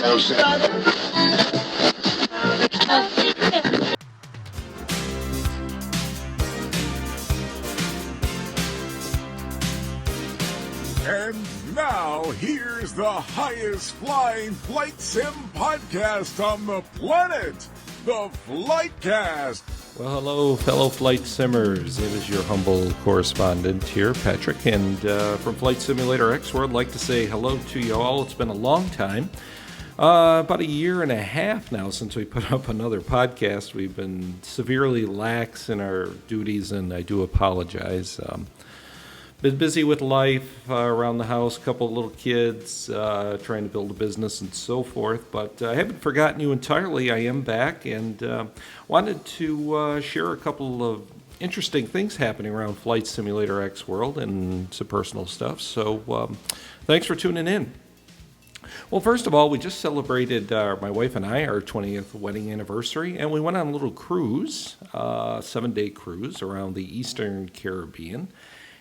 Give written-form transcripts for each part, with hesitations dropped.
And now, here's the highest flying flight sim podcast on the planet, the FlightCast. Well, hello, fellow flight simmers. It is your humble correspondent here, Patrick, and from Flight Simulator X World, I'd like to say hello to you all. It's been a long time, about a year and a half now since we put up another podcast. We've been severely lax in our duties, and I do apologize. Been busy with life around the house, a couple of little kids, trying to build a business and so forth. But I haven't forgotten you entirely. I am back and wanted to share a couple of interesting things happening around Flight Simulator X World and some personal stuff. So thanks for tuning in. Well, first of all, we just celebrated, my wife and I, our 20th wedding anniversary, and we went on a little cruise, 7-day cruise around the Eastern Caribbean.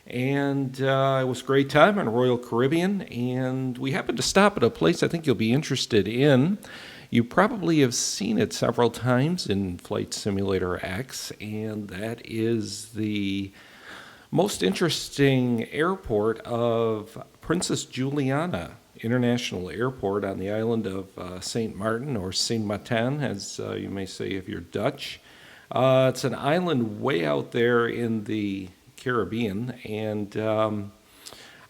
And it was a great time on Royal Caribbean, and we happened to stop at a place I think you'll be interested in. You probably have seen it several times in Flight Simulator X, and that is the most interesting airport of Princess Juliana International Airport on the island of St. Martin, or Saint Martin, as you may say if you're Dutch. It's an island way out there in the Caribbean, and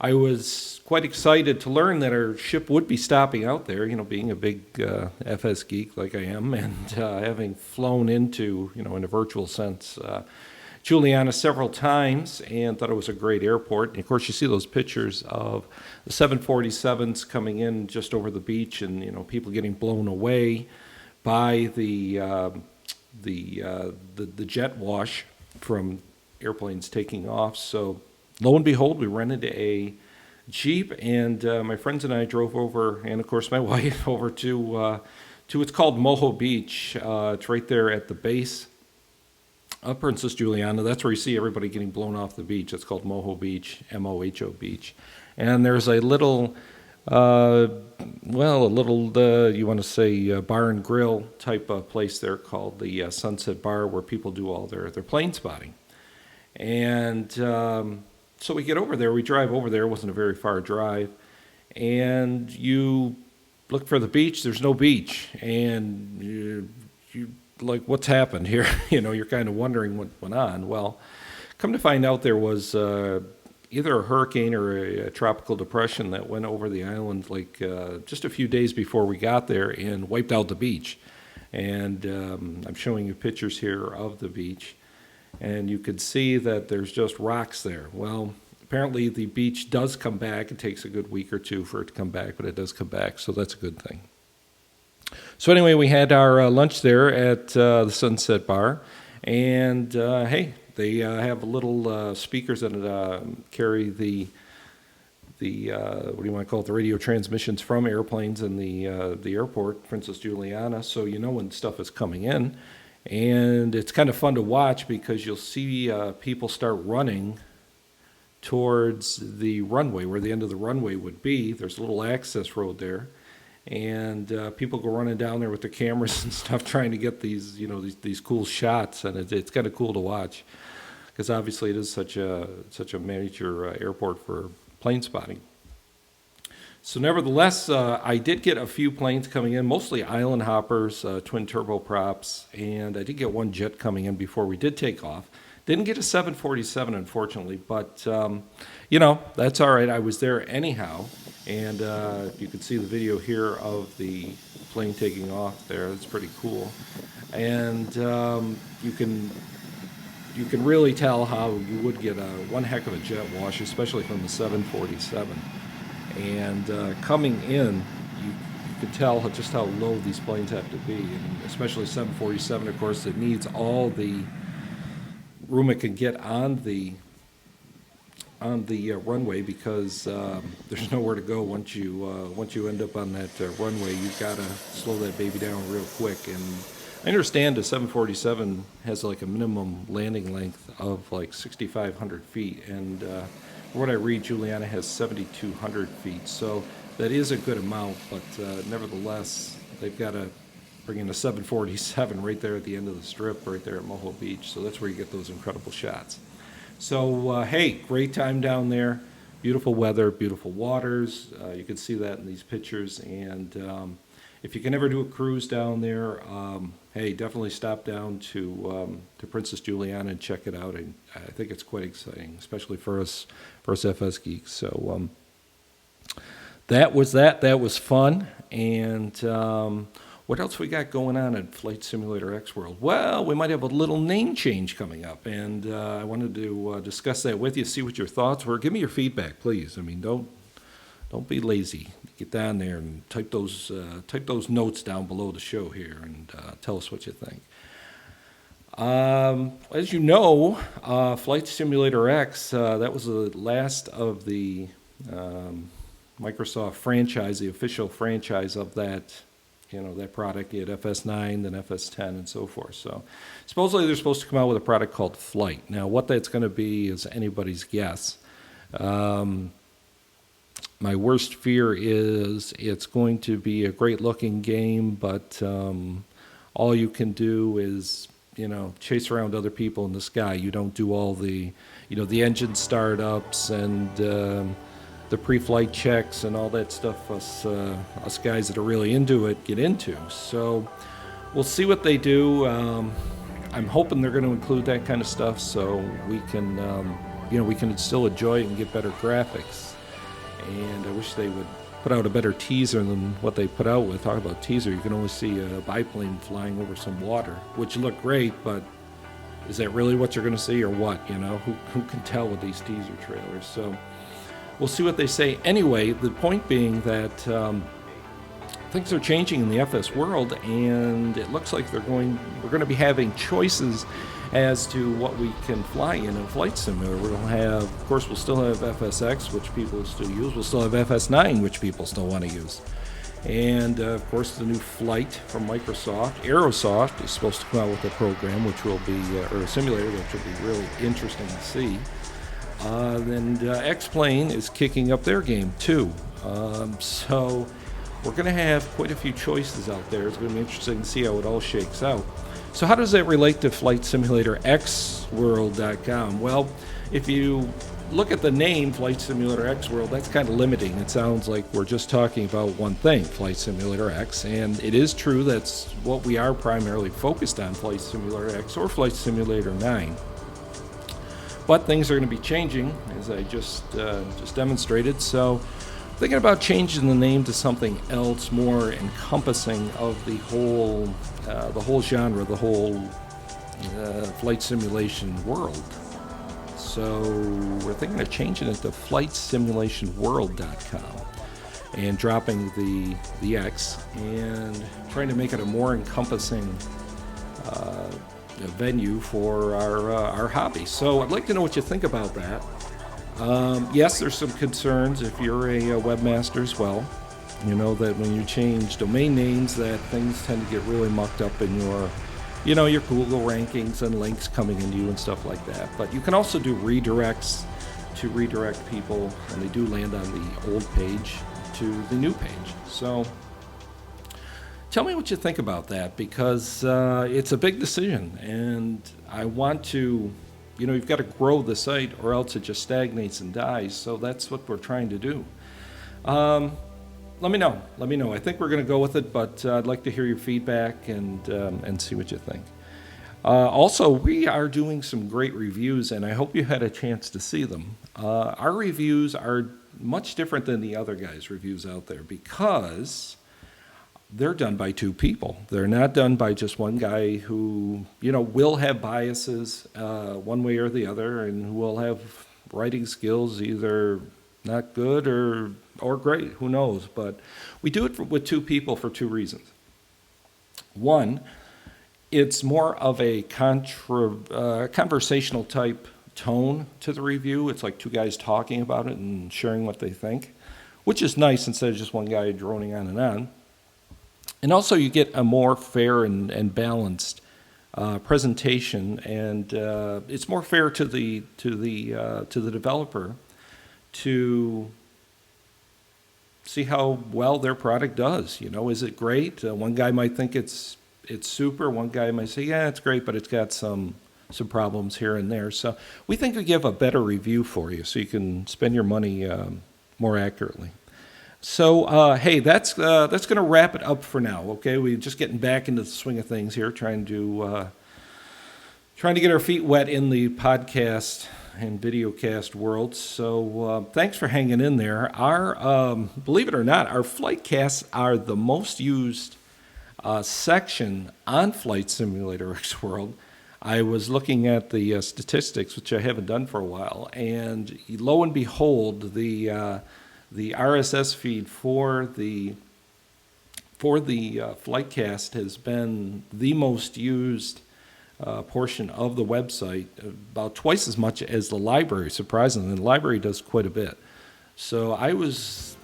I was quite excited to learn that our ship would be stopping out there, you know, being a big FS geek like I am, and having flown into, you know, in a virtual sense, Juliana several times, and thought it was a great airport. And of course, you see those pictures of the 747s coming in just over the beach, and, you know, people getting blown away by the jet wash from airplanes taking off. So lo and behold, we rented a Jeep, and my friends and I drove over, and of course my wife, over to it's called Moho Beach. It's right there at the base of Princess Juliana. That's where you see everybody getting blown off the beach. It's called Moho Beach, M-O-H-O Beach. And there's a little, you want to say bar and grill type of place there called the Sunset Bar, where people do all their plane spotting. And so we get over there, we drive over there. It wasn't a very far drive, and you look for the beach. There's no beach, and you like, what's happened here? You know, you're kind of wondering what went on. Well, come to find out, there was either a hurricane or a tropical depression that went over the island like just a few days before we got there and wiped out the beach. And I'm showing you pictures here of the beach. And you could see that there's just rocks there. Well, apparently the beach does come back. It takes a good week or two for it to come back, but it does come back, so that's a good thing. So anyway, we had our lunch there at the Sunset Bar, and hey, they have little speakers that carry the what do you want to call it, the radio transmissions from airplanes in the airport, Princess Juliana, so you know when stuff is coming in. And it's kind of fun to watch because you'll see people start running towards the runway, where the end of the runway would be. There's a little access road there, and people go running down there with their cameras and stuff, trying to get these, you know, these cool shots. And it's kind of cool to watch because obviously it is such a major airport for plane spotting. So nevertheless, I did get a few planes coming in, mostly island hoppers, twin turboprops, and I did get one jet coming in before we did take off. Didn't get a 747, unfortunately, but, you know, that's all right. I was there anyhow, and you can see the video here of the plane taking off there. It's pretty cool. And you can really tell how you would get one heck of a jet wash, especially from the 747. And coming in, you could tell just how low these planes have to be, and especially 747, of course, it needs all the room it can get on the runway, because there's nowhere to go once you end up on that runway. You've got to slow that baby down real quick. And I understand a 747 has like a minimum landing length of like 6,500 feet, and what I read, Juliana has 7,200 feet. So that is a good amount, but nevertheless, they've got to bring in a 747 right there at the end of the strip, right there at Moho Beach. So that's where you get those incredible shots. So, hey, great time down there. Beautiful weather, beautiful waters. You can see that in these pictures. And if you can ever do a cruise down there, hey, definitely stop down to Princess Juliana and check it out. And I think it's quite exciting, especially for us FS geeks. So that was that. That was fun. And what else we got going on at Flight Simulator X World? Well, we might have a little name change coming up, and I wanted to discuss that with you, see what your thoughts were. Give me your feedback, please. I mean, don't be lazy. Get down there and type those notes down below the show here, and tell us what you think. As you know, Flight Simulator X, that was the last of the Microsoft franchise, the official franchise of that. That product. You had FS9, then FS10, and so forth. So supposedly they're supposed to come out with a product called Flight. Now, what that's going to be is anybody's guess. My worst fear is it's going to be a great-looking game, but all you can do is, chase around other people in the sky. You don't do all the, the engine startups and the pre-flight checks and all that stuff us guys that are really into it get into. So we'll see what they do. I'm hoping they're going to include that kind of stuff so we can, we can still enjoy it and get better graphics. And I wish they would put out a better teaser than what they put out with. Talk about teaser, you can only see a biplane flying over some water, which looked great, but is that really what you're going to see or what? Who can tell with these teaser trailers? So we'll see what they say. Anyway, the point being that things are changing in the FS world, and it looks like we're going to be having choices as to what we can fly in a flight simulator. We'll still have FSX, which people still use. We'll still have FS9, which people still want to use. And, of course, the new Flight from Microsoft. Aerosoft is supposed to come out with a program, which will be, or a simulator, which will be really interesting to see. And X-Plane is kicking up their game, too. So we're going to have quite a few choices out there. It's going to be interesting to see how it all shakes out. So how does that relate to Flight Simulator XWorld.com? Well, if you look at the name Flight Simulator X World, that's kind of limiting. It sounds like we're just talking about one thing, Flight Simulator X, and it is true that's what we are primarily focused on, Flight Simulator X or Flight Simulator 9. But things are going to be changing, as I just demonstrated. So thinking about changing the name to something else more encompassing of the whole genre, the whole flight simulation world. So we're thinking of changing it to FlightSimulationWorld.com and dropping the X and trying to make it a more encompassing venue for our hobby. So I'd like to know what you think about that. Yes, there's some concerns if you're a webmaster as well. You know that when you change domain names, that things tend to get really mucked up in your Google rankings and links coming into you and stuff like that. But you can also do redirects to redirect people, and they do land on the old page to the new page. So tell me what you think about that, because it's a big decision, and I want to, you've got to grow the site or else it just stagnates and dies. So that's what we're trying to do. Let me know. I think we're going to go with it, but I'd like to hear your feedback and see what you think. Also, we are doing some great reviews, and I hope you had a chance to see them. Our reviews are much different than the other guys' reviews out there because they're done by two people. They're not done by just one guy who, will have biases one way or the other, and who will have writing skills either not good or great, who knows. But we do it with two people for two reasons. One, it's more of a conversational type tone to the review. It's like two guys talking about it and sharing what they think, which is nice instead of just one guy droning on and on. And also you get a more fair and balanced presentation, and it's more fair to the developer to see how well their product does. Is it great? One guy might think it's super. One guy might say, yeah, it's great, but it's got some problems here and there. So we think we give a better review for you so you can spend your money more accurately. So, hey, that's going to wrap it up for now, okay? We're just getting back into the swing of things here, trying to get our feet wet in the podcast and videocast world. So thanks for hanging in there. Our believe it or not, our FlightCasts are the most used section on Flight Simulator X World. I was looking at the statistics, which I haven't done for a while, and lo and behold, the RSS feed for the FlightCast has been the most used portion of the website, about twice as much as the library. Surprisingly, the library does quite a bit. So I was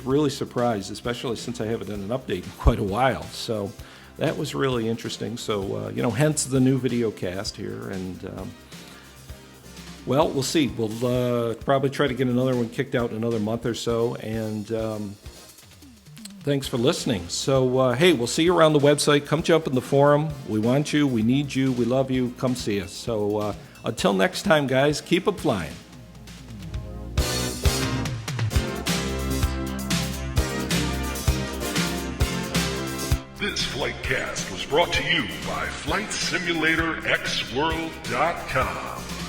really surprised, especially since I haven't done an update in quite a while. So that was really interesting. So hence the new video cast here, and well, we'll see. We'll probably try to get another one kicked out in another month or so. And thanks for listening. So, hey, we'll see you around the website. Come jump in the forum. We want you. We need you. We love you. Come see us. So until next time, guys, keep it flying. This FlightCast was brought to you by FlightSimulatorXWorld.com.